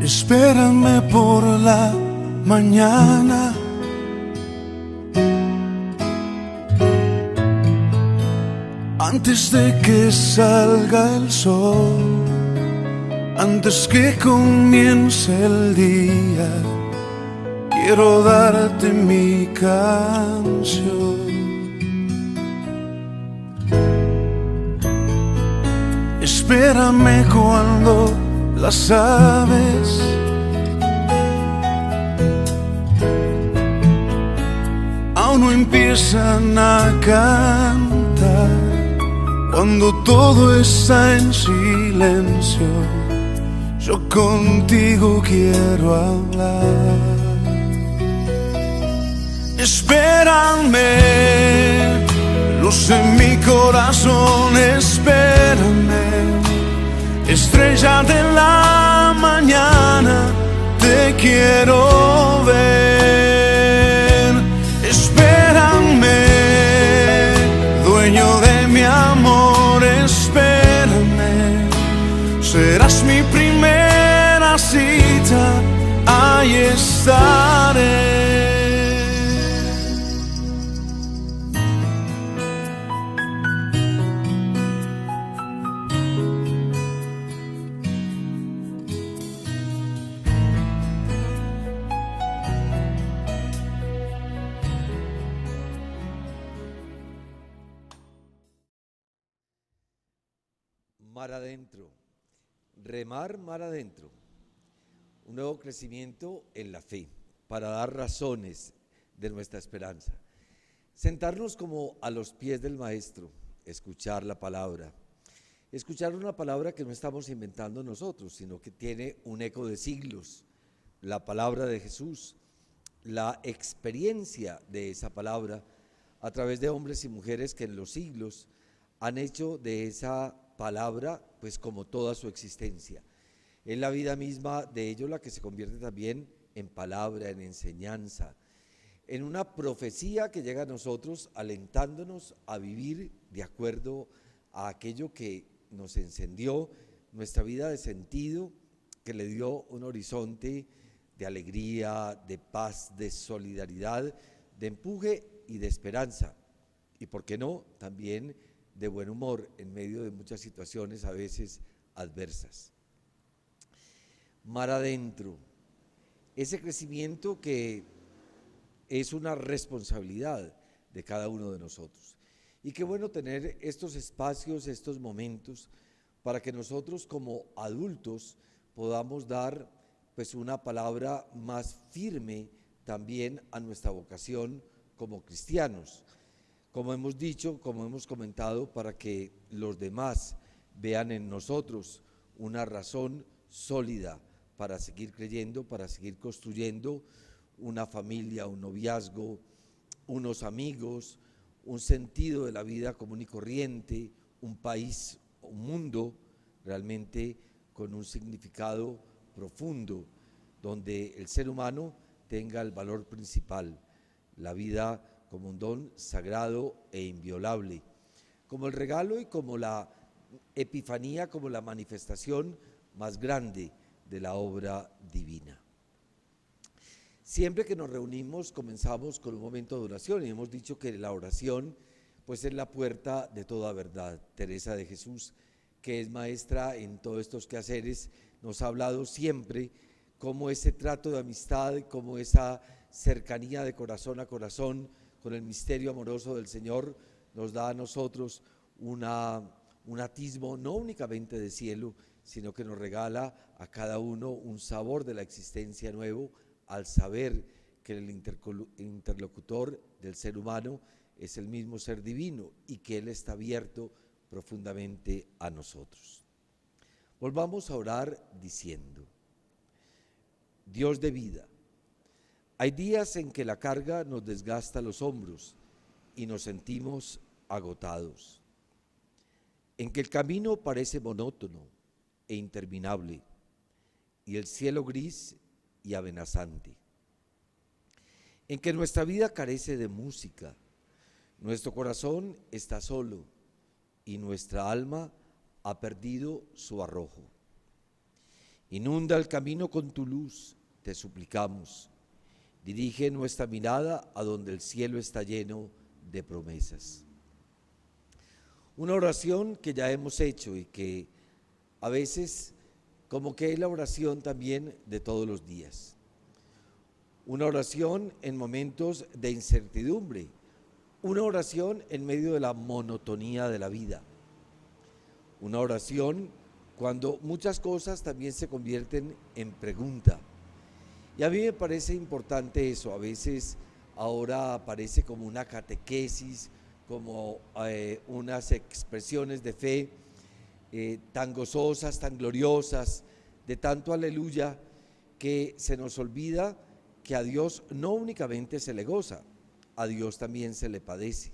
Espérame por la mañana, antes de que salga el sol, antes que comience el día, quiero darte mi canción. Espérame cuando las aves aún no empiezan a cantar, cuando todo está en silencio, yo contigo quiero hablar. Espérame, luz en mi corazón, espérame, estrella de la mañana, te quiero ver. Espérame, dueño de mi amor, espérame, serás mi primera cita, ahí estaré. Mar adentro, remar mar adentro, un nuevo crecimiento en la fe para dar razones de nuestra esperanza. Sentarnos como a los pies del Maestro, escuchar la palabra, escuchar una palabra que no estamos inventando nosotros, sino que tiene un eco de siglos, la palabra de Jesús, la experiencia de esa palabra a través de hombres y mujeres que en los siglos han hecho de esa palabra pues como toda su existencia. Es la vida misma de ellos la que se convierte también en palabra, en enseñanza, en una profecía que llega a nosotros alentándonos a vivir de acuerdo a aquello que nos encendió nuestra vida de sentido, que le dio un horizonte de alegría, de paz, de solidaridad, de empuje y de esperanza, y por qué no, también de buen humor en medio de muchas situaciones a veces adversas. Mar adentro, ese crecimiento que es una responsabilidad de cada uno de nosotros. Y qué bueno tener estos espacios, estos momentos, para que nosotros como adultos podamos dar pues una palabra más firme también a nuestra vocación como cristianos. Como hemos dicho, como hemos comentado, para que los demás vean en nosotros una razón sólida para seguir creyendo, para seguir construyendo una familia, un noviazgo, unos amigos, un sentido de la vida común y corriente, un país, un mundo realmente con un significado profundo, donde el ser humano tenga el valor principal, la vida como un don sagrado e inviolable, como el regalo y como la epifanía, como la manifestación más grande de la obra divina. Siempre que nos reunimos comenzamos con un momento de oración y hemos dicho que la oración pues es la puerta de toda verdad. Teresa de Jesús, que es maestra en todos estos quehaceres, nos ha hablado siempre cómo ese trato de amistad, cómo esa cercanía de corazón a corazón con el misterio amoroso del Señor nos da a nosotros un atismo no únicamente de cielo, sino que nos regala a cada uno un sabor de la existencia nuevo al saber que el interlocutor del ser humano es el mismo ser divino y que Él está abierto profundamente a nosotros. Volvamos a orar diciendo: Dios de vida, hay días en que la carga nos desgasta los hombros y nos sentimos agotados, en que el camino parece monótono e interminable y el cielo gris y amenazante, en que nuestra vida carece de música, nuestro corazón está solo y nuestra alma ha perdido su arrojo. Inunda el camino con tu luz, te suplicamos. Dirige nuestra mirada a donde el cielo está lleno de promesas. Una oración que ya hemos hecho y que a veces como que es la oración también de todos los días. Una oración en momentos de incertidumbre. Una oración en medio de la monotonía de la vida. Una oración cuando muchas cosas también se convierten en pregunta. Y a mí me parece importante eso. A veces ahora aparece como una catequesis, como unas expresiones de fe tan gozosas, tan gloriosas, de tanto aleluya, que se nos olvida que a Dios no únicamente se le goza, a Dios también se le padece.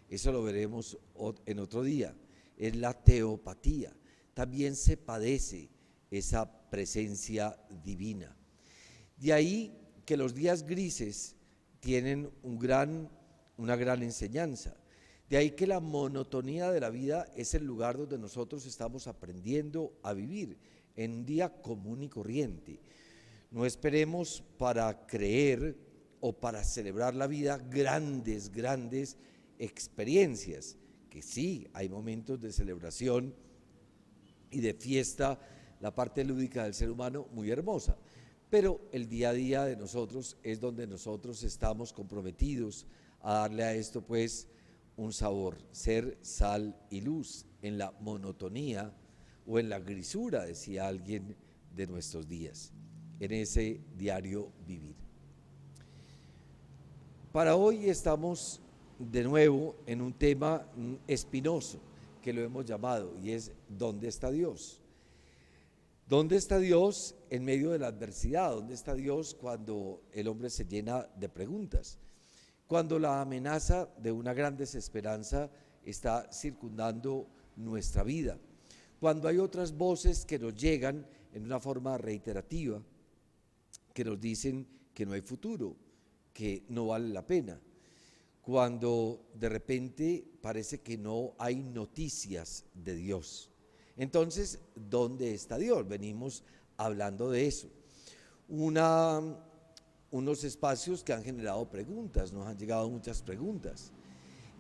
Eso lo veremos en otro día. Es la teopatía. También se padece esa presencia divina. De ahí que los días grises tienen una gran enseñanza. De ahí que la monotonía de la vida es el lugar donde nosotros estamos aprendiendo a vivir en un día común y corriente. No esperemos para creer o para celebrar la vida grandes experiencias, que sí, hay momentos de celebración y de fiesta, la parte lúdica del ser humano muy hermosa, pero el día a día de nosotros es donde nosotros estamos comprometidos a darle a esto pues un sabor, ser sal y luz en la monotonía o en la grisura, decía alguien, de nuestros días, en ese diario vivir. Para hoy estamos de nuevo en un tema espinoso que lo hemos llamado, y es ¿dónde está Dios? ¿Dónde está Dios en medio de la adversidad? ¿Dónde está Dios cuando el hombre se llena de preguntas? Cuando la amenaza de una gran desesperanza está circundando nuestra vida. Cuando hay otras voces que nos llegan en una forma reiterativa, que nos dicen que no hay futuro, que no vale la pena. Cuando de repente parece que no hay noticias de Dios. Entonces, ¿dónde está Dios? Venimos hablando de eso. Unos espacios que han generado preguntas, nos han llegado muchas preguntas.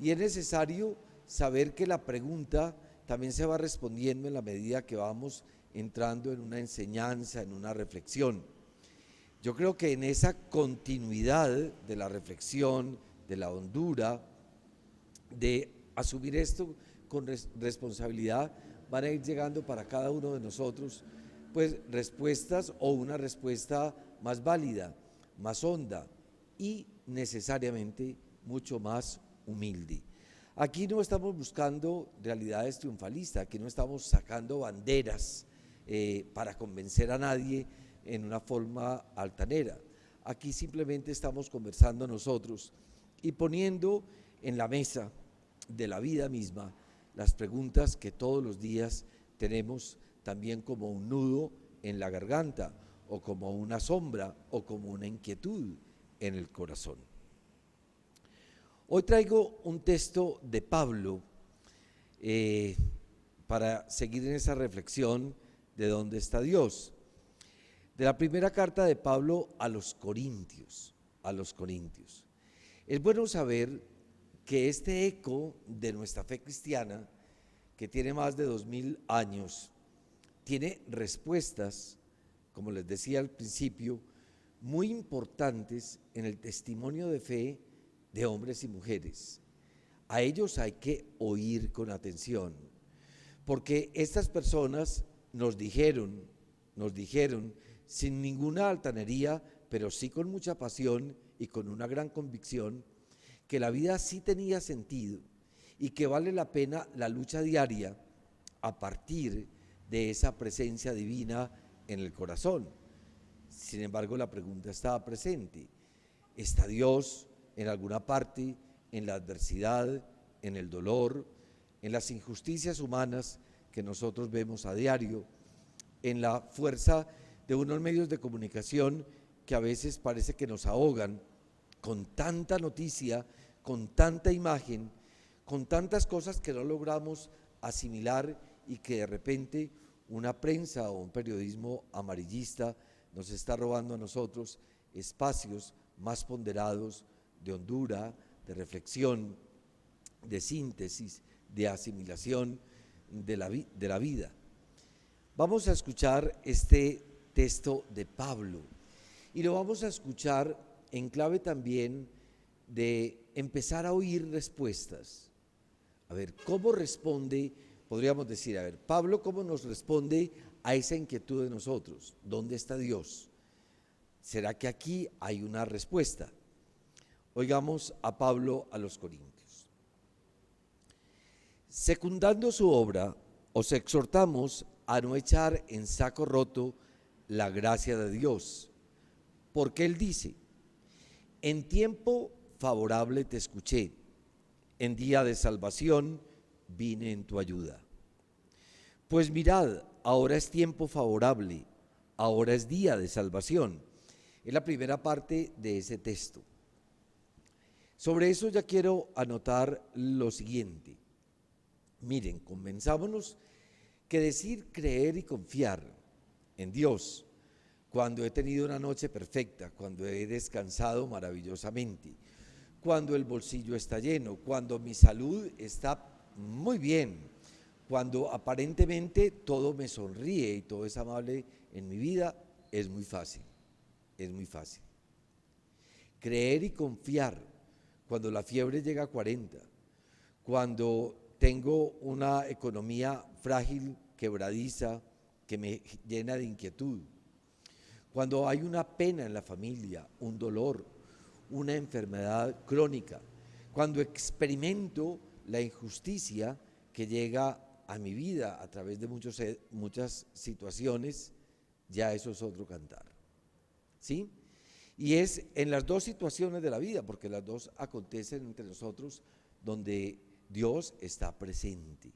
Y es necesario saber que la pregunta también se va respondiendo en la medida que vamos entrando en una enseñanza, en una reflexión. Yo creo que en esa continuidad de la reflexión, de la hondura, de asumir esto con responsabilidad, van a ir llegando para cada uno de nosotros pues respuestas o una respuesta más válida, más honda y necesariamente mucho más humilde. Aquí no estamos buscando realidades triunfalistas, aquí no estamos sacando banderas para convencer a nadie en una forma altanera. Aquí simplemente estamos conversando nosotros y poniendo en la mesa de la vida misma las preguntas que todos los días tenemos también como un nudo en la garganta o como una sombra o como una inquietud en el corazón. Hoy traigo un texto de Pablo para seguir en esa reflexión de dónde está Dios. De la primera carta de Pablo a los Corintios. Es bueno saber que este eco de nuestra fe cristiana, que tiene más de 2000 años, tiene respuestas, como les decía al principio, muy importantes en el testimonio de fe de hombres y mujeres. A ellos hay que oír con atención, porque estas personas nos dijeron sin ninguna altanería, pero sí con mucha pasión y con una gran convicción, que la vida sí tenía sentido y que vale la pena la lucha diaria a partir de esa presencia divina en el corazón. Sin embargo, la pregunta estaba presente: ¿está Dios en alguna parte, en la adversidad, en el dolor, en las injusticias humanas que nosotros vemos a diario, en la fuerza de unos medios de comunicación que a veces parece que nos ahogan con tanta noticia, con tanta imagen, con tantas cosas que no logramos asimilar y que de repente una prensa o un periodismo amarillista nos está robando a nosotros espacios más ponderados de hondura, de reflexión, de síntesis, de asimilación de la vida. Vamos a escuchar este texto de Pablo y lo vamos a escuchar en clave también de empezar a oír respuestas. A ver, ¿cómo responde? Podríamos decir, a ver, Pablo, ¿cómo nos responde a esa inquietud de nosotros? ¿Dónde está Dios? ¿Será que aquí hay una respuesta? Oigamos a Pablo a los Corintios. Secundando su obra, os exhortamos a no echar en saco roto la gracia de Dios, porque Él dice, en tiempo favorable te escuché, en día de salvación vine en tu ayuda. Pues mirad, ahora es tiempo favorable, ahora es día de salvación. Es la primera parte de ese texto. Sobre eso ya quiero anotar lo siguiente. Miren, convenzámonos que decir creer y confiar en Dios, cuando he tenido una noche perfecta, cuando he descansado maravillosamente, cuando el bolsillo está lleno, cuando mi salud está muy bien, cuando aparentemente todo me sonríe y todo es amable en mi vida, es muy fácil, es muy fácil. Creer y confiar cuando la fiebre llega a 40, cuando tengo una economía frágil, quebradiza, que me llena de inquietud, cuando hay una pena en la familia, un dolor, una enfermedad crónica, cuando experimento la injusticia que llega a mi vida a través de muchas situaciones, ya eso es otro cantar, ¿sí? Y es en las dos situaciones de la vida, porque las dos acontecen entre nosotros, donde Dios está presente.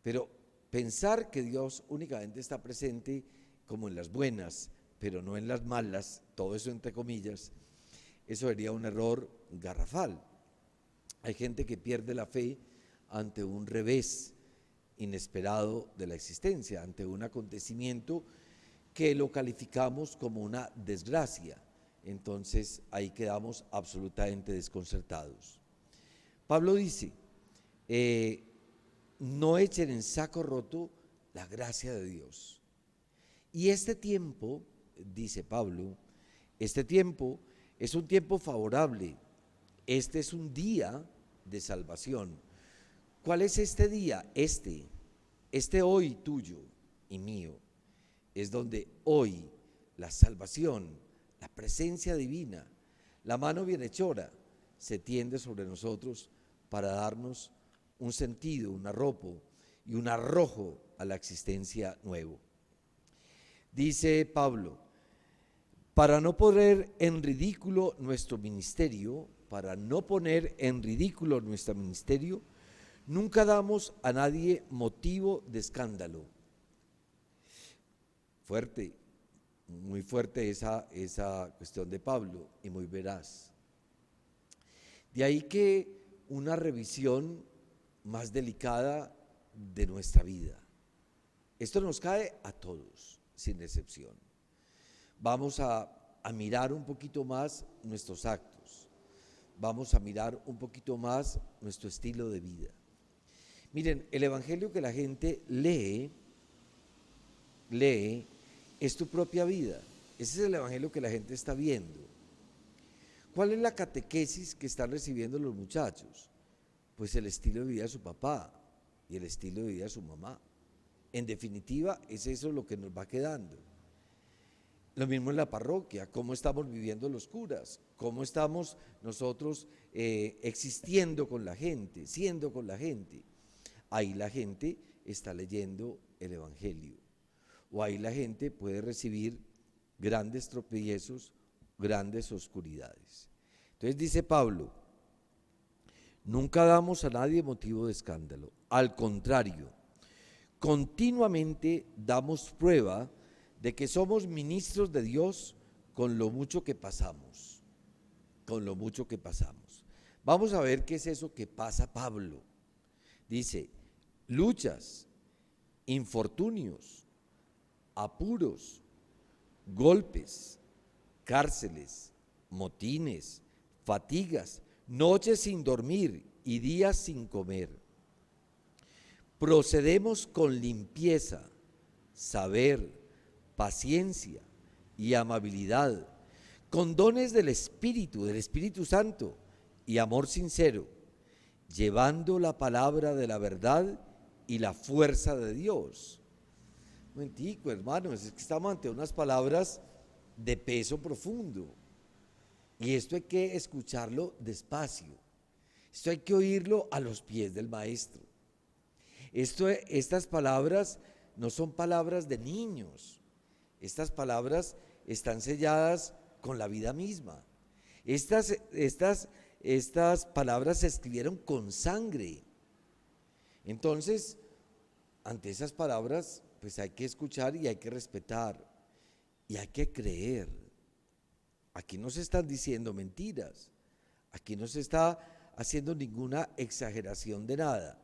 Pero pensar que Dios únicamente está presente como en las buenas, pero no en las malas, todo eso entre comillas, eso sería un error garrafal. Hay gente que pierde la fe ante un revés inesperado de la existencia, ante un acontecimiento que lo calificamos como una desgracia. Entonces ahí quedamos absolutamente desconcertados. Pablo dice, no echen en saco roto la gracia de Dios. Y este tiempo, dice Pablo, este tiempo es un tiempo favorable, este es un día de salvación. ¿Cuál es este día? Este hoy tuyo y mío, es donde hoy la salvación, la presencia divina, la mano bienhechora se tiende sobre nosotros para darnos un sentido, un arropo y un arrojo a la existencia nuevo. Dice Pablo, para no poner en ridículo nuestro ministerio, nunca damos a nadie motivo de escándalo. Fuerte, muy fuerte esa cuestión de Pablo y muy veraz. De ahí que una revisión más delicada de nuestra vida. Esto nos cae a todos, sin excepción. Vamos a mirar un poquito más nuestros actos, vamos a mirar un poquito más nuestro estilo de vida. Miren, el evangelio que la gente lee es tu propia vida. Ese es el evangelio que la gente está viendo. ¿Cuál es la catequesis que están recibiendo los muchachos? Pues el estilo de vida de su papá y el estilo de vida de su mamá. En definitiva, es eso lo que nos va quedando. Lo mismo en la parroquia, cómo estamos viviendo los curas, cómo estamos nosotros existiendo con la gente, siendo con la gente. Ahí la gente está leyendo el evangelio, o ahí la gente puede recibir grandes tropiezos, grandes oscuridades. Entonces dice Pablo, nunca damos a nadie motivo de escándalo, al contrario, continuamente damos prueba de que somos ministros de Dios con lo mucho que pasamos, Vamos a ver qué es eso que pasa Pablo. Dice, luchas, infortunios, apuros, golpes, cárceles, motines, fatigas, noches sin dormir y días sin comer. Procedemos con limpieza, saber, paciencia y amabilidad, con dones del Espíritu Santo y amor sincero, llevando la palabra de la verdad y la fuerza de Dios. Un momentico, hermanos, es que estamos ante unas palabras de peso profundo. Y esto hay que escucharlo despacio. Esto hay que oírlo a los pies del maestro. Estas palabras no son palabras de niños. Estas palabras están selladas con la vida misma. Estas palabras se escribieron con sangre. Entonces, ante esas palabras, pues hay que escuchar y hay que respetar y hay que creer. Aquí no se están diciendo mentiras, aquí no se está haciendo ninguna exageración de nada.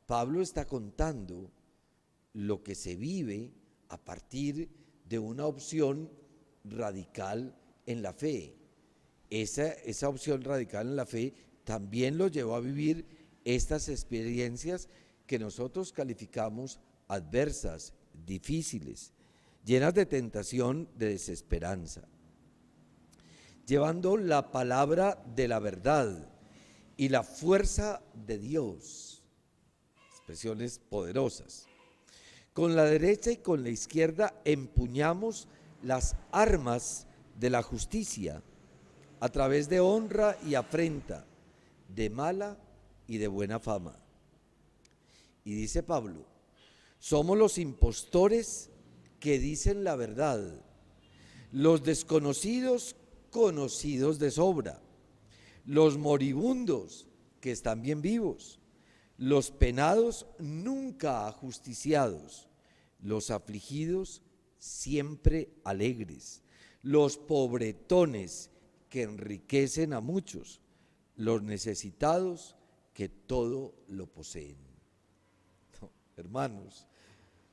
Pablo está contando lo que se vive a partir de una opción radical en la fe. Esa opción radical en la fe también lo llevó a vivir estas experiencias que nosotros calificamos adversas, difíciles, llenas de tentación, de desesperanza. Llevando la palabra de la verdad y la fuerza de Dios, expresiones poderosas. Con la derecha y con la izquierda empuñamos las armas de la justicia a través de honra y afrenta, de mala y de buena fama. Y dice Pablo, somos los impostores que dicen la verdad, los desconocidos conocidos de sobra, los moribundos que están bien vivos, los penados nunca ajusticiados, los afligidos siempre alegres, los pobretones que enriquecen a muchos, los necesitados que todo lo poseen. No, hermanos,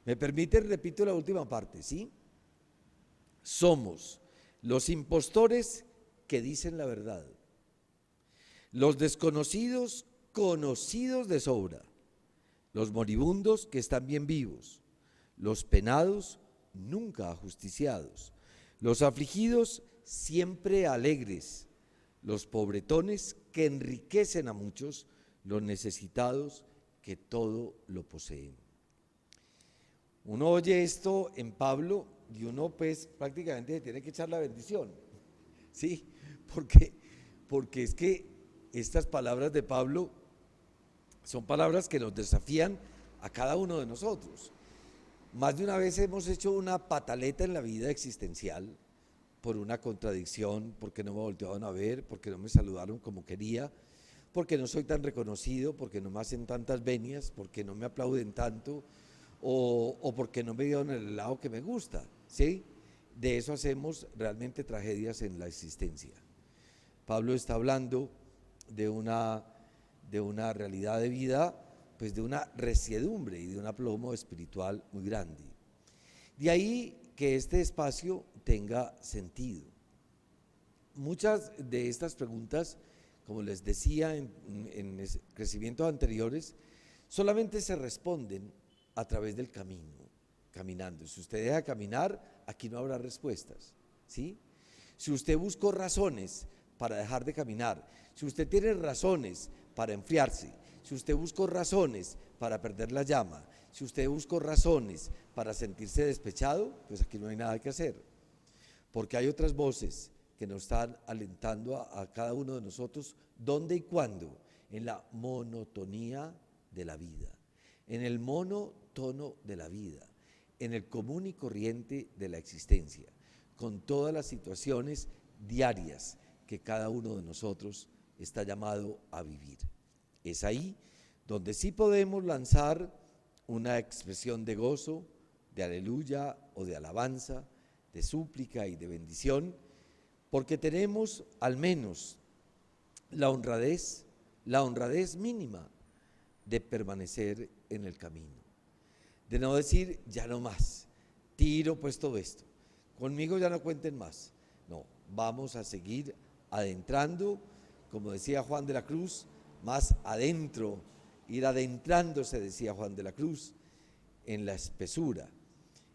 ¿me permiten? Repito la última parte, ¿sí? Somos los impostores que dicen la verdad, los desconocidos conocidos de sobra, los moribundos que están bien vivos, los penados nunca ajusticiados, los afligidos siempre alegres, los pobretones que enriquecen a muchos, los necesitados que todo lo poseen. Uno oye esto en Pablo y uno pues prácticamente se tiene que echar la bendición, ¿sí? Porque es que estas palabras de Pablo son palabras que nos desafían a cada uno de nosotros. Más de una vez hemos hecho una pataleta en la vida existencial por una contradicción, porque no me voltearon a ver, porque no me saludaron como quería, porque no soy tan reconocido, porque no me hacen tantas venias, porque no me aplauden tanto, o porque no me dieron el helado que me gusta, ¿sí? De eso hacemos realmente tragedias en la existencia. Pablo está hablando de una realidad de vida, pues de una resiedumbre y de un aplomo espiritual muy grande. De ahí que este espacio tenga sentido. Muchas de estas preguntas, como les decía en crecimientos anteriores, solamente se responden a través del camino, caminando. Si usted deja de caminar, aquí no habrá respuestas, ¿sí? Si usted buscó razones para dejar de caminar, si usted tiene razones para enfriarse, si usted buscó razones para perder la llama, si usted buscó razones para sentirse despechado, pues aquí no hay nada que hacer, porque hay otras voces que nos están alentando a cada uno de nosotros, ¿dónde y cuándo? En la monotonía de la vida, en el monotono de la vida, en el común y corriente de la existencia, con todas las situaciones diarias que cada uno de nosotros está llamado a vivir. Es ahí donde sí podemos lanzar una expresión de gozo, de aleluya o de alabanza, de súplica y de bendición, porque tenemos al menos la honradez mínima de permanecer en el camino, de no decir ya no más, retiro, pues todo esto. Conmigo ya no cuenten más. No, vamos a seguir adentrando, como decía Juan de la Cruz, más adentro, ir adentrándose, decía Juan de la Cruz, en la espesura,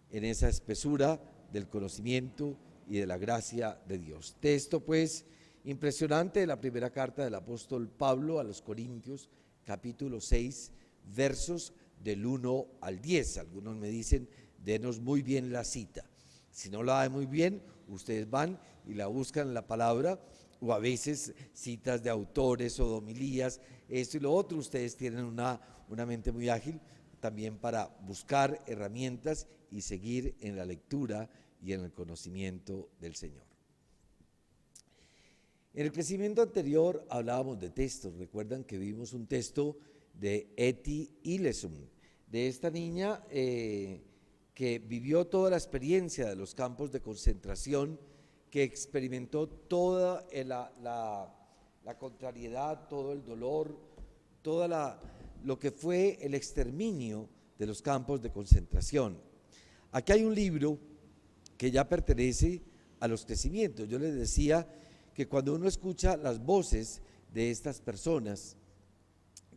en esa espesura del conocimiento y de la gracia de Dios. Texto pues impresionante de la primera carta del apóstol Pablo a los Corintios, capítulo 6, versos del 1 al 10. Algunos me dicen, denos muy bien la cita. Si no la da muy bien, ustedes van y la buscan en la palabra, o a veces citas de autores o de homilías, esto y lo otro. Ustedes tienen una mente muy ágil también para buscar herramientas y seguir en la lectura y en el conocimiento del Señor. En el crecimiento anterior hablábamos de textos. Recuerdan que vimos un texto de Etty Hillesum, de esta niña que vivió toda la experiencia de los campos de concentración, que experimentó toda la contrariedad, todo el dolor, lo que fue el exterminio de los campos de concentración. Aquí hay un libro que ya pertenece a los crecimientos. Yo les decía que cuando uno escucha las voces de estas personas,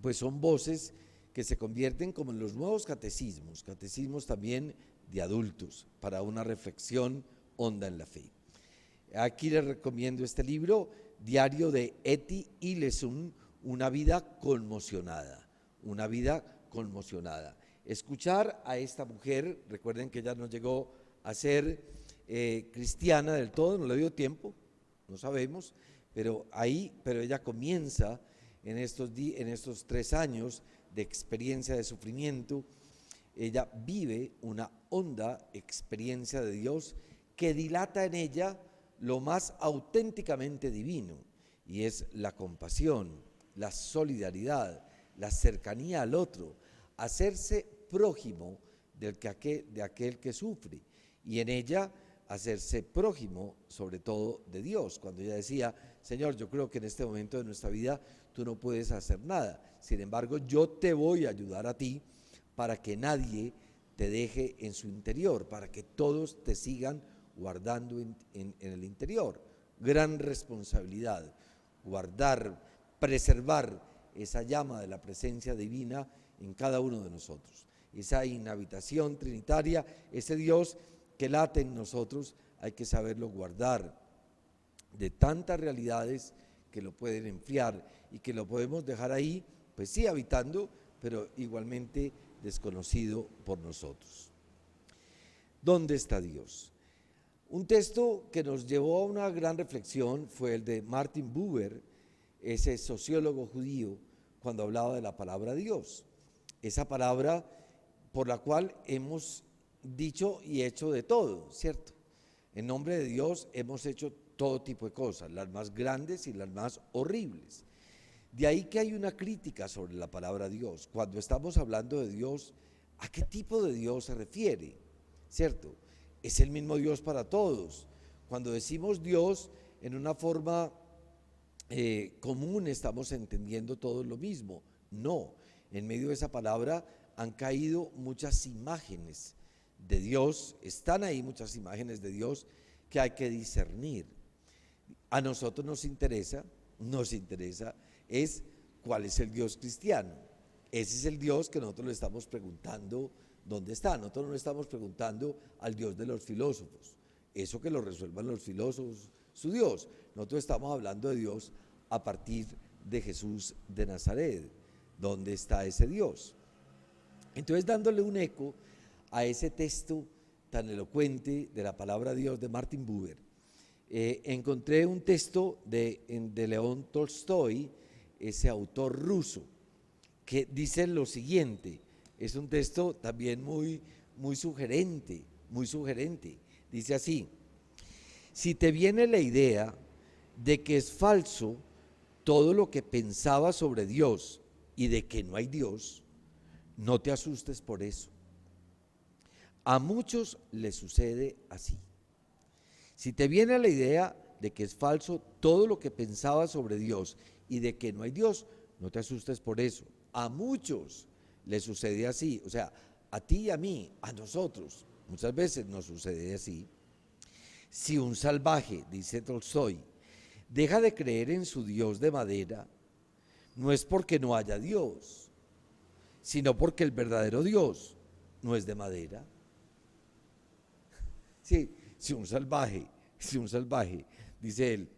pues son voces que se convierten como en los nuevos catecismos también de adultos, para una reflexión honda en la fe. Aquí les recomiendo este libro, Diario de Etty Hillesum, una vida conmocionada, una vida conmocionada. Escuchar a esta mujer, recuerden que ella no llegó a ser cristiana del todo, no le dio tiempo, no sabemos, pero ella comienza en estos 3 años de experiencia de sufrimiento. Ella vive una honda experiencia de Dios que dilata en ella lo más auténticamente divino, y es la compasión, la solidaridad, la cercanía al otro, hacerse prójimo de aquel que sufre, y en ella hacerse prójimo sobre todo de Dios. Cuando ella decía, Señor, yo creo que en este momento de nuestra vida tú no puedes hacer nada, sin embargo yo te voy a ayudar a ti para que nadie te deje en su interior, para que todos te sigan guardando en el interior. Gran responsabilidad, guardar, preservar esa llama de la presencia divina en cada uno de nosotros. Esa inhabitación trinitaria, ese Dios que late en nosotros, hay que saberlo guardar de tantas realidades que lo pueden enfriar y que lo podemos dejar ahí, pues sí, habitando, pero igualmente desconocido por nosotros. ¿Dónde está Dios? Un texto que nos llevó a una gran reflexión fue el de Martin Buber, ese sociólogo judío, cuando hablaba de la palabra Dios. Esa palabra por la cual hemos dicho y hecho de todo, ¿cierto? En nombre de Dios hemos hecho todo tipo de cosas, las más grandes y las más horribles. De ahí que hay una crítica sobre la palabra Dios. Cuando estamos hablando de Dios, ¿a qué tipo de Dios se refiere? ¿Cierto? Es el mismo Dios para todos. Cuando decimos Dios en una forma común, estamos entendiendo todos lo mismo. No, en medio de esa palabra han caído muchas imágenes de Dios, están ahí muchas imágenes de Dios que hay que discernir. A nosotros nos interesa es cuál es el Dios cristiano. Ese es el Dios que nosotros le estamos preguntando dónde está. Nosotros no le estamos preguntando al Dios de los filósofos, eso que lo resuelvan los filósofos, su Dios. Nosotros estamos hablando de Dios a partir de Jesús de Nazaret. ¿Dónde está ese Dios? Entonces, dándole un eco a ese texto tan elocuente de la palabra Dios de Martin Buber, encontré un texto de León Tolstoy, ese autor ruso, que dice lo siguiente. Es un texto también muy sugerente, Dice así: si te viene la idea de que es falso todo lo que pensabas sobre Dios y de que no hay Dios, no te asustes por eso. A muchos les sucede así. Si te viene la idea de que es falso todo lo que pensabas sobre Dios y de que no hay Dios, no te asustes por eso. A muchos les sucede así, o sea, a ti y a mí, a nosotros, muchas veces nos sucede así. Si un salvaje, dice Tolstoy, deja de creer en su Dios de madera, no es porque no haya Dios, sino porque el verdadero Dios no es de madera. Sí, si un salvaje, dice él,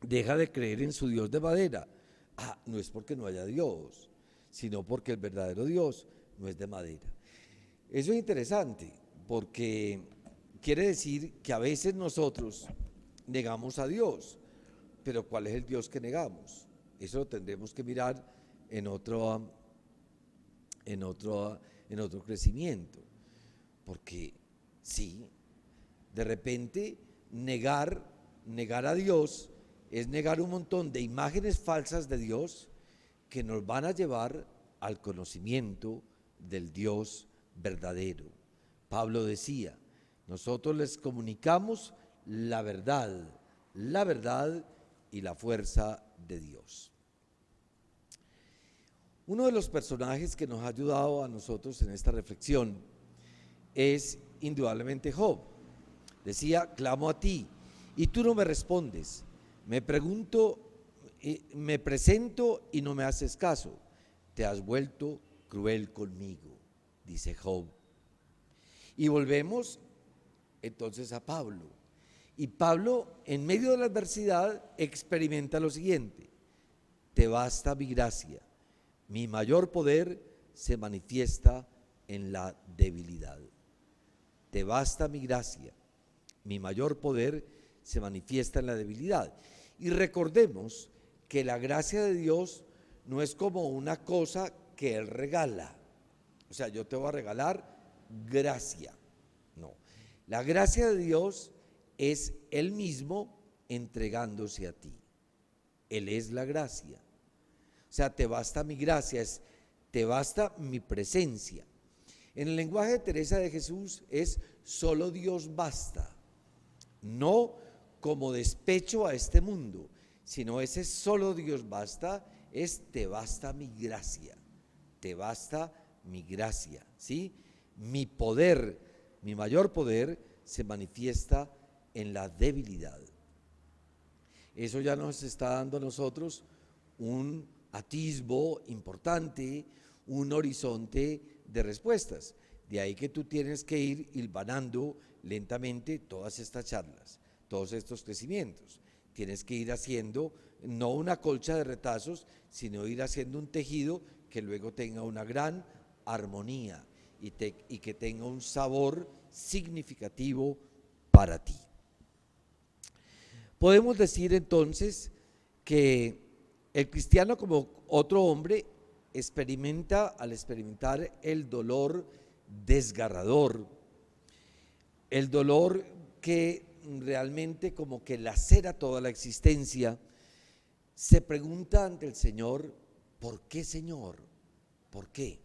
deja de creer en su Dios de madera, no es porque no haya Dios, sino porque el verdadero Dios no es de madera. Eso es interesante, porque quiere decir que a veces nosotros negamos a Dios, pero ¿cuál es el Dios que negamos? Eso lo tendremos que mirar en otro crecimiento, porque sí, de repente negar a Dios es negar un montón de imágenes falsas de Dios que nos van a llevar al conocimiento del Dios verdadero. Pablo decía, nosotros les comunicamos la verdad y la fuerza de Dios. Uno de los personajes que nos ha ayudado a nosotros en esta reflexión es indudablemente Job. Decía, clamo a ti y tú no me respondes. Me presento y no me haces caso. Te has vuelto cruel conmigo, dice Job. Y volvemos entonces a Pablo. Y Pablo, en medio de la adversidad, experimenta lo siguiente: te basta mi gracia, mi mayor poder se manifiesta en la debilidad. Te basta mi gracia, mi mayor poder se manifiesta en la debilidad. Y recordemos que la gracia de Dios no es como una cosa que Él regala. O sea, yo te voy a regalar gracia. No, la gracia de Dios es Él mismo entregándose a ti. Él es la gracia. O sea, te basta mi gracia, te basta mi presencia. En el lenguaje de Teresa de Jesús es solo Dios basta. No como despecho a este mundo, sino ese solo Dios basta, es te basta mi gracia. Te basta mi gracia, ¿sí? Mi poder, mi mayor poder se manifiesta en la debilidad. Eso ya nos está dando a nosotros un atisbo importante, un horizonte de respuestas. De ahí que tú tienes que ir hilvanando lentamente todas estas charlas, todos estos crecimientos. Tienes que ir haciendo no una colcha de retazos, sino ir haciendo un tejido que luego tenga una gran armonía y que tenga un sabor significativo para ti. Podemos decir entonces que el cristiano, como otro hombre, al experimentar el dolor desgarrador, el dolor que realmente como que lacera toda la existencia, se pregunta ante el Señor, ¿por qué, Señor? ¿Por qué?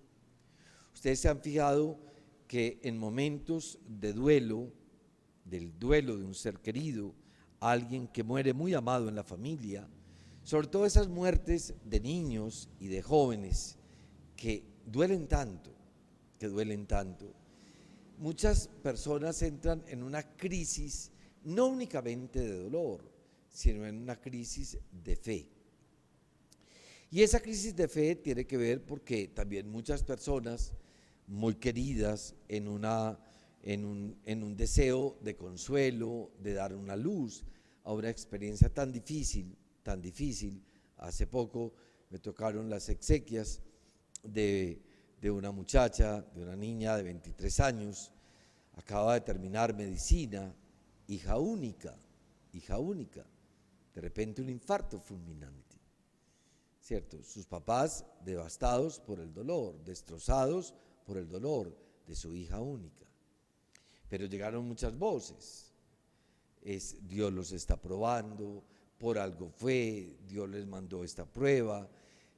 Ustedes se han fijado que en momentos de duelo, del duelo de un ser querido, alguien que muere muy amado en la familia, sobre todo esas muertes de niños y de jóvenes que duelen tanto, muchas personas entran en una crisis no únicamente de dolor, sino en una crisis de fe. Y esa crisis de fe tiene que ver porque también muchas personas muy queridas en un deseo de consuelo, de dar una luz a una experiencia tan difícil. Hace poco me tocaron las exequias de una muchacha, de una niña de 23 años, acaba de terminar medicina, hija única, de repente un infarto fulminante, ¿cierto? Sus papás devastados por el dolor, destrozados por el dolor de su hija única. Pero llegaron muchas voces, Dios los está probando, por algo fue, Dios les mandó esta prueba,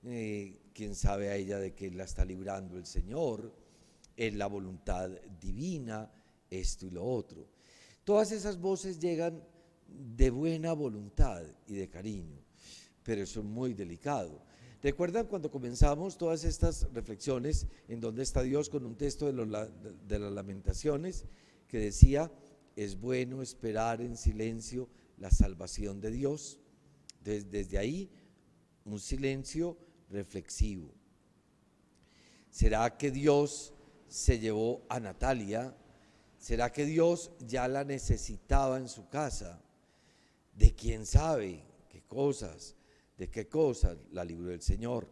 quién sabe a ella de qué la está librando el Señor, es la voluntad divina, esto y lo otro. Todas esas voces llegan de buena voluntad y de cariño, pero eso es muy delicado. ¿Recuerdan cuando comenzamos todas estas reflexiones en dónde está Dios con un texto de las Lamentaciones que decía, es bueno esperar en silencio la salvación de Dios? Desde ahí, un silencio reflexivo. ¿Será que Dios se llevó a Natalia? ¿Será que Dios ya la necesitaba en su casa? ¿De quién sabe qué cosas? ¿De qué cosas la libró el Señor?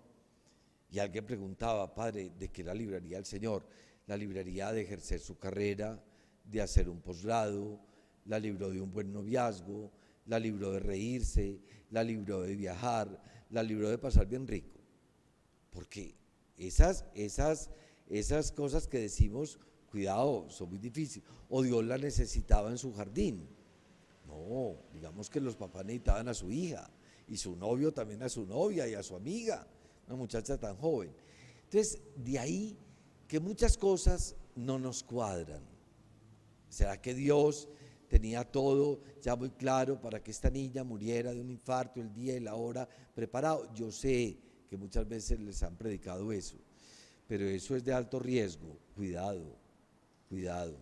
Y alguien preguntaba, Padre, ¿de qué la libraría el Señor? La libraría de ejercer su carrera, de hacer un posgrado, la libró de un buen noviazgo, la libró de reírse, la libró de viajar, la libró de pasar bien rico. Porque esas cosas que decimos, cuidado, son muy difíciles. O Dios la necesitaba en su jardín. No, digamos que los papás necesitaban a su hija, y su novio también a su novia y a su amiga, una muchacha tan joven. Entonces, de ahí que muchas cosas no nos cuadran. ¿Será que Dios tenía todo ya muy claro para que esta niña muriera de un infarto el día y la hora preparado? Yo sé que muchas veces les han predicado eso, pero eso es de alto riesgo. Cuidado, cuidado.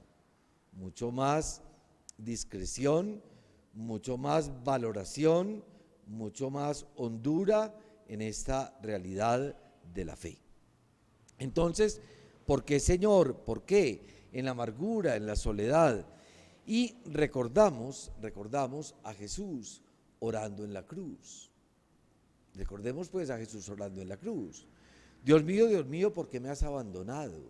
Mucho más discreción, mucho más valoración, mucho más hondura en esta realidad de la fe. Entonces, ¿por qué, Señor? ¿Por qué? En la amargura, en la soledad. Y recordamos a Jesús orando en la cruz. Recordemos pues a Jesús orando en la cruz. Dios mío, ¿por qué me has abandonado?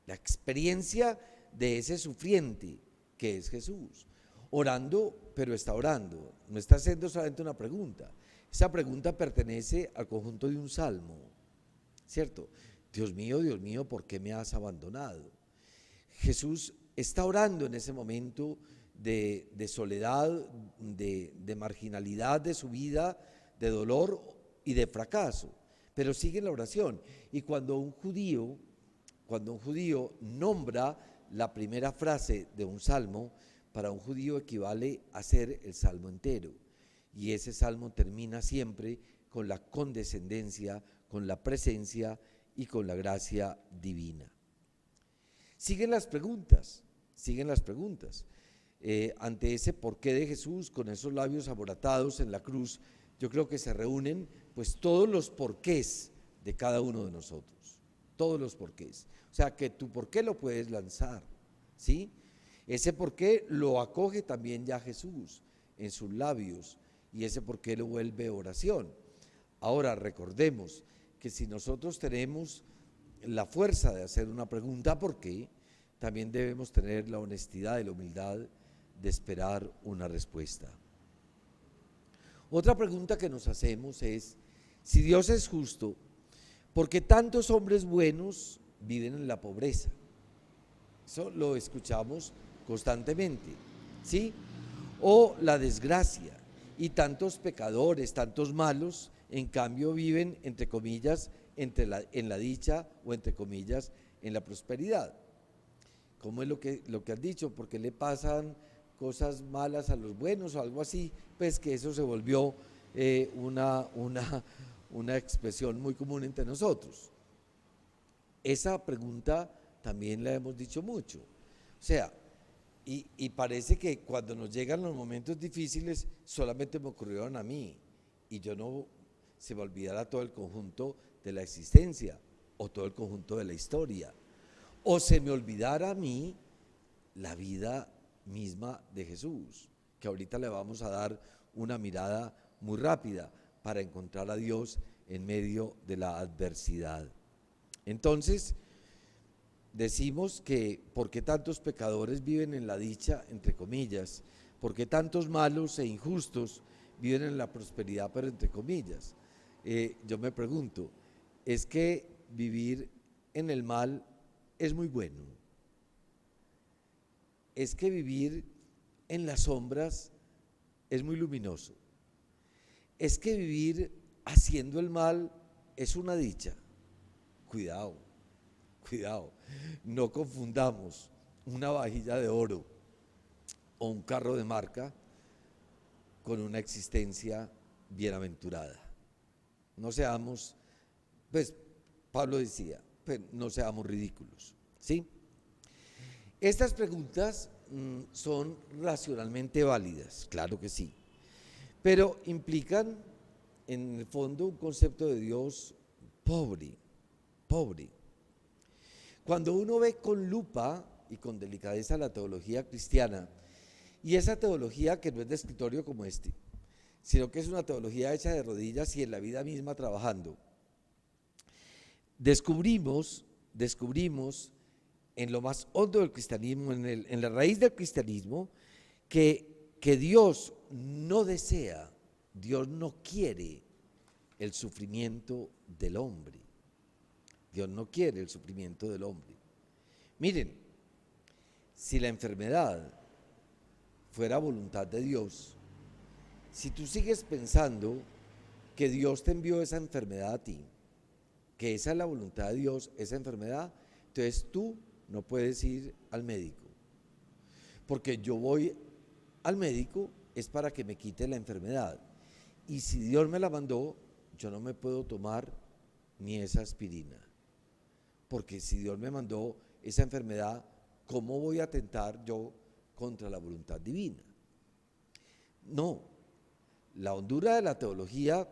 La experiencia de ese sufriente que es Jesús. Orando, pero está orando, no está haciendo solamente una pregunta. Esa pregunta pertenece al conjunto de un salmo, ¿cierto? Dios mío, ¿por qué me has abandonado? Jesús está orando en ese momento de soledad, de marginalidad de su vida, de dolor y de fracaso, pero sigue la oración. Y cuando un judío nombra la primera frase de un salmo, para un judío equivale a ser el salmo entero. Y ese salmo termina siempre con la condescendencia, con la presencia y con la gracia divina. Siguen las preguntas. Ante ese porqué de Jesús, con esos labios aboratados en la cruz, yo creo que se reúnen pues todos los porqués de cada uno de nosotros. Todos los porqués. O sea, que tu porqué lo puedes lanzar, ¿sí? Ese porqué lo acoge también ya Jesús en sus labios, y ese porqué lo vuelve oración. Ahora recordemos que si nosotros tenemos la fuerza de hacer una pregunta ¿por qué?, también debemos tener la honestidad y la humildad de esperar una respuesta. Otra pregunta que nos hacemos es, si Dios es justo, ¿por qué tantos hombres buenos viven en la pobreza? Eso lo escuchamos constantemente, ¿sí? O la desgracia, y tantos pecadores, tantos malos, en cambio viven, entre comillas, en la dicha, o entre comillas, en la prosperidad. ¿Cómo es lo que has dicho? ¿Por qué le pasan cosas malas a los buenos o algo así? Pues que eso se volvió una expresión muy común entre nosotros. Esa pregunta también la hemos dicho mucho. O sea, y parece que cuando nos llegan los momentos difíciles solamente me ocurrieron a mí, y yo no se me olvidara todo el conjunto de la existencia o todo el conjunto de la historia, o se me olvidara a mí la vida misma de Jesús, que ahorita le vamos a dar una mirada muy rápida para encontrar a Dios en medio de la adversidad. Entonces, decimos que ¿por qué tantos pecadores viven en la dicha, entre comillas? ¿Por qué tantos malos e injustos viven en la prosperidad, pero entre comillas? Yo me pregunto, ¿es que vivir en el mal es muy bueno? ¿Es que vivir en las sombras es muy luminoso? ¿Es que vivir haciendo el mal es una dicha? Cuidado, no confundamos una vajilla de oro o un carro de marca con una existencia bienaventurada. No seamos Pues Pablo decía, pues no seamos ridículos, ¿sí? Estas preguntas son racionalmente válidas, claro que sí, pero implican en el fondo un concepto de Dios pobre, pobre. Cuando uno ve con lupa y con delicadeza la teología cristiana, y esa teología que no es de escritorio como este, sino que es una teología hecha de rodillas y en la vida misma trabajando, descubrimos en lo más hondo del cristianismo, en la raíz del cristianismo, que Dios no desea, Dios no quiere el sufrimiento del hombre. Dios no quiere el sufrimiento del hombre. Miren, si la enfermedad fuera voluntad de Dios, si tú sigues pensando que Dios te envió esa enfermedad a ti, que esa es la voluntad de Dios, esa enfermedad, entonces tú no puedes ir al médico. Porque yo voy al médico es para que me quite la enfermedad. Y si Dios me la mandó, yo no me puedo tomar ni esa aspirina. Porque si Dios me mandó esa enfermedad, ¿cómo voy a atentar yo contra la voluntad divina? No, la hondura de la teología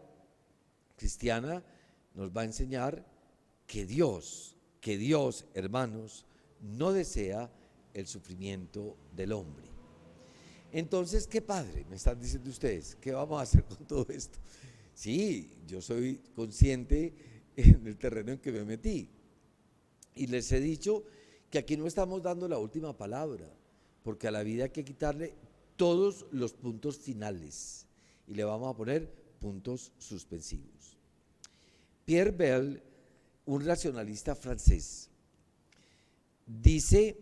cristiana nos va a enseñar que Dios, hermanos, no desea el sufrimiento del hombre. Entonces, ¿qué padre? Me están diciendo ustedes, ¿qué vamos a hacer con todo esto? Sí, yo soy consciente en el terreno en que me metí. Y les he dicho que aquí no estamos dando la última palabra, porque a la vida hay que quitarle todos los puntos finales y le vamos a poner puntos suspensivos. Pierre Bell, un racionalista francés, dice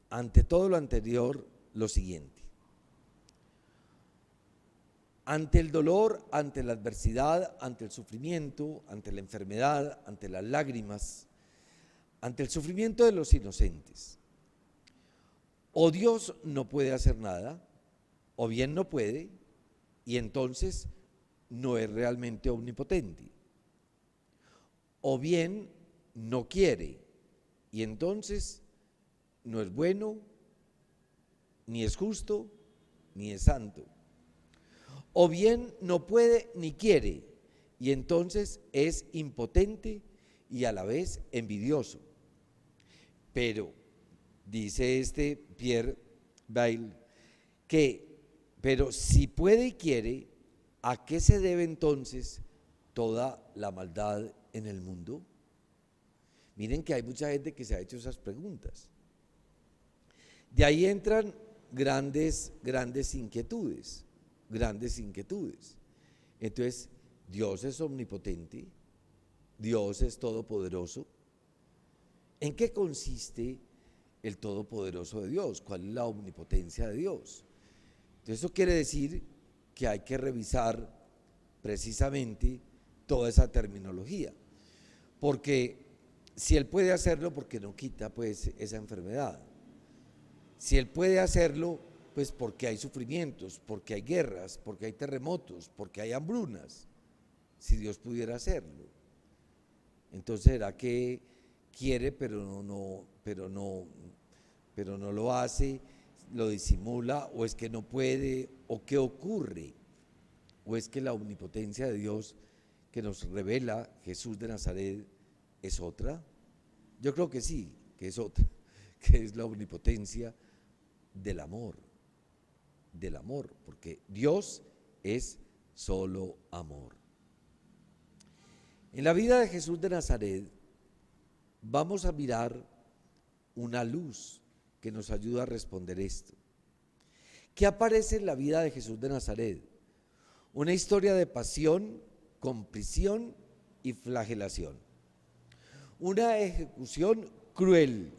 ante todo lo anterior lo siguiente: ante el dolor, ante la adversidad, ante el sufrimiento, ante la enfermedad, ante las lágrimas, ante el sufrimiento de los inocentes, o Dios no puede hacer nada, o bien no puede, y entonces no es realmente omnipotente, o bien no quiere, y entonces no es bueno, ni es justo, ni es santo, o bien no puede ni quiere, y entonces es impotente y a la vez envidioso. Pero, dice este Pierre Bayle, pero si puede y quiere, ¿a qué se debe entonces toda la maldad en el mundo? Miren que hay mucha gente que se ha hecho esas preguntas. De ahí entran grandes inquietudes. Entonces, Dios es omnipotente, Dios es todopoderoso. ¿En qué consiste el todopoderoso de Dios? ¿Cuál es la omnipotencia de Dios? Entonces, eso quiere decir que hay que revisar precisamente toda esa terminología, porque si Él puede hacerlo, ¿por qué no quita pues esa enfermedad? Si Él puede hacerlo, pues porque hay sufrimientos, porque hay guerras, porque hay terremotos, porque hay hambrunas. Si Dios pudiera hacerlo, entonces será que quiere pero no lo hace, lo disimula, o es que no puede, o qué ocurre, o es que la omnipotencia de Dios que nos revela Jesús de Nazaret es otra. Yo creo que sí, que es otra, que es la omnipotencia del amor, porque Dios es solo amor. En la vida de Jesús de Nazaret vamos a mirar una luz que nos ayuda a responder esto. ¿Qué aparece en la vida de Jesús de Nazaret? Una historia de pasión, contrición y flagelación. Una ejecución cruel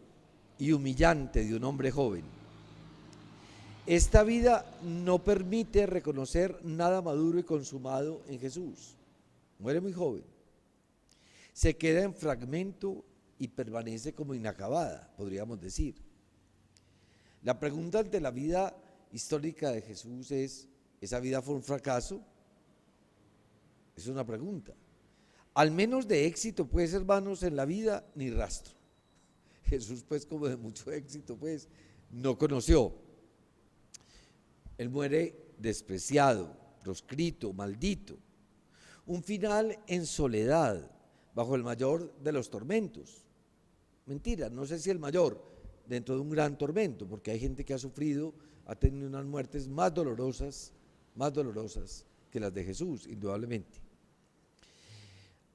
y humillante de un hombre joven. Esta vida no permite reconocer nada maduro y consumado en Jesús. Muere muy joven. Se queda en fragmento y permanece como inacabada, podríamos decir. La pregunta ante la vida histórica de Jesús es: ¿esa vida fue un fracaso? Es una pregunta. al menos de éxito, pues, hermanos, en la vida, ni rastro. Jesús, pues, como de mucho éxito, pues, no conoció. Él muere despreciado, proscrito, maldito. Un final en soledad, bajo el mayor de los tormentos. Mentira, no sé si el mayor, dentro de un gran tormento, porque hay gente que ha sufrido, ha tenido unas muertes más dolorosas que las de Jesús, indudablemente.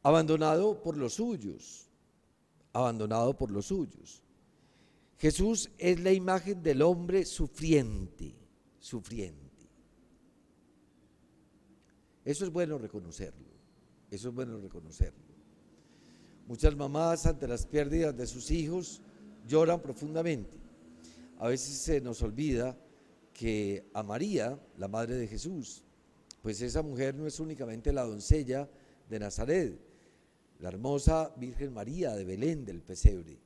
Abandonado por los suyos, abandonado por los suyos. Jesús es la imagen del hombre sufriente. Eso es bueno reconocerlo, Muchas mamás ante las pérdidas de sus hijos lloran profundamente. A veces se nos olvida que a María, la madre de Jesús, pues esa mujer no es únicamente la doncella de Nazaret, la hermosa Virgen María de Belén del pesebre,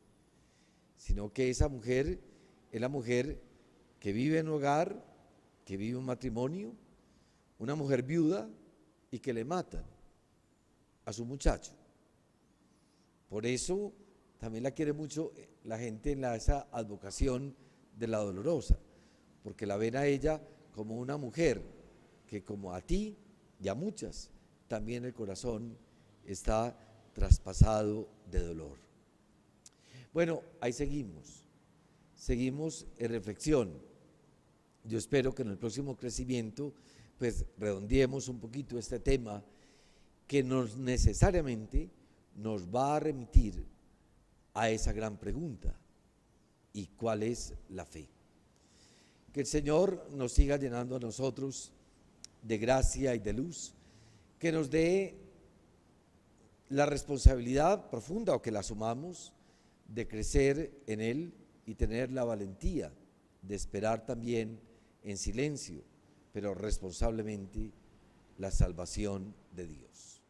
sino que esa mujer es la mujer que vive en hogar, que vive un matrimonio, una mujer viuda y que le matan a su muchacho. Por eso también la quiere mucho la gente en esa advocación de la dolorosa, porque la ven a ella como una mujer que, como a ti y a muchas, también el corazón está traspasado de dolor. Bueno, ahí seguimos en reflexión. Yo espero que en el próximo crecimiento pues redondeemos un poquito este tema que necesariamente nos va a remitir a esa gran pregunta: ¿y cuál es la fe? Que el Señor nos siga llenando a nosotros de gracia y de luz, que nos dé la responsabilidad profunda, o que la asumamos, de crecer en Él y tener la valentía de esperar también en silencio, pero responsablemente, la salvación de Dios.